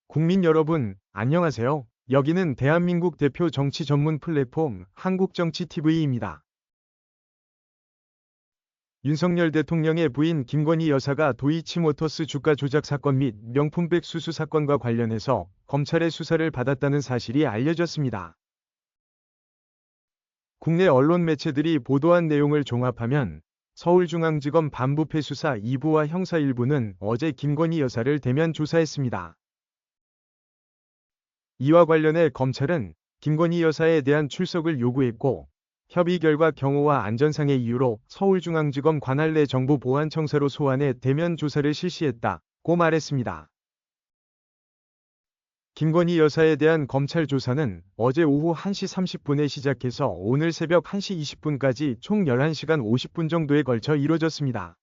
국민 여러분, 안녕하세요. 여기는 대한민국 대표 정치 전문 플랫폼 한국정치TV입니다. 윤석열 대통령의 부인 김건희 여사가 도이치모터스 주가 조작 사건 및 명품백 수수 사건과 관련해서 검찰의 수사를 받았다는 사실이 알려졌습니다. 국내 언론 매체들이 보도한 내용을 종합하면 서울중앙지검 반부패 수사 2부와 형사 1부는 어제 김건희 여사를 대면 조사했습니다. 이와 관련해 검찰은 김건희 여사에 대한 출석을 요구했고, 협의 결과 경호와 안전상의 이유로 서울중앙지검 관할 내 정보보안청사로 소환해 대면 조사를 실시했다고 말했습니다. 김건희 여사에 대한 검찰 조사는 어제 오후 1시 30분에 시작해서 오늘 새벽 1시 20분까지 총 11시간 50분 정도에 걸쳐 이뤄졌습니다.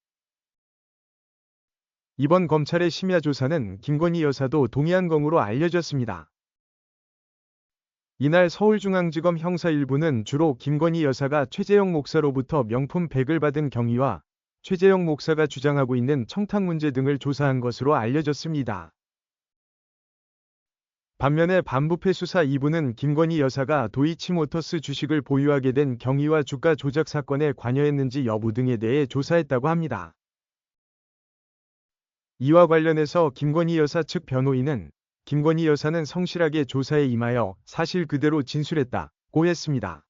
이번 검찰의 심야 조사는 김건희 여사도 동의한 것으로 알려졌습니다. 이날 서울중앙지검 형사 1부는 주로 김건희 여사가 최재형 목사로부터 명품 백을 받은 경위와 최재형 목사가 주장하고 있는 청탁 문제 등을 조사한 것으로 알려졌습니다. 반면에 반부패 수사 2부는 김건희 여사가 도이치모터스 주식을 보유하게 된 경위와 주가 조작 사건에 관여했는지 여부 등에 대해 조사했다고 합니다. 이와 관련해서 김건희 여사 측 변호인은 김건희 여사는 성실하게 조사에 임하여 사실 그대로 진술했다고 했습니다.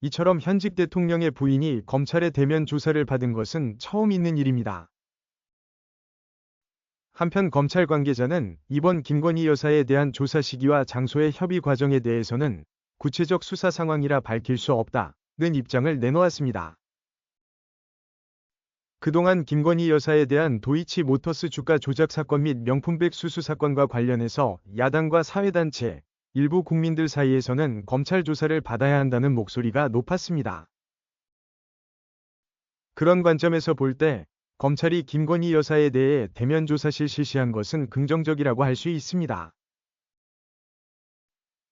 이처럼 현직 대통령의 부인이 검찰의 대면 조사를 받은 것은 처음 있는 일입니다. 한편 검찰 관계자는 이번 김건희 여사에 대한 조사 시기와 장소의 협의 과정에 대해서는 구체적 수사 상황이라 밝힐 수 없다는 입장을 내놓았습니다. 그동안 김건희 여사에 대한 도이치모터스 주가 조작 사건 및 명품백 수수 사건과 관련해서 야당과 사회단체, 일부 국민들 사이에서는 검찰 조사를 받아야 한다는 목소리가 높았습니다. 그런 관점에서 볼 때 검찰이 김건희 여사에 대해 대면 조사실 실시한 것은 긍정적이라고 할 수 있습니다.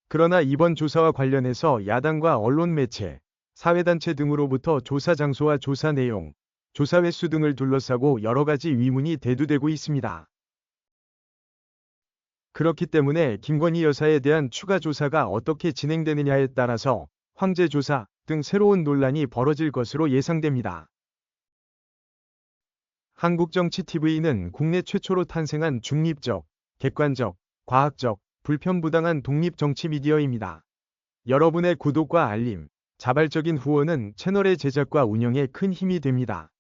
그러나 이번 조사와 관련해서 야당과 언론 매체, 사회단체 등으로부터 조사 장소와 조사 내용, 조사 횟수 등을 둘러싸고 여러 가지 의문이 대두되고 있습니다. 그렇기 때문에 김건희 여사에 대한 추가 조사가 어떻게 진행되느냐에 따라서 황제 조사 등 새로운 논란이 벌어질 것으로 예상됩니다. 한국정치TV는 국내 최초로 탄생한 중립적, 객관적, 과학적, 불편부당한 독립정치 미디어입니다. 여러분의 구독과 알림, 자발적인 후원은 채널의 제작과 운영에 큰 힘이 됩니다.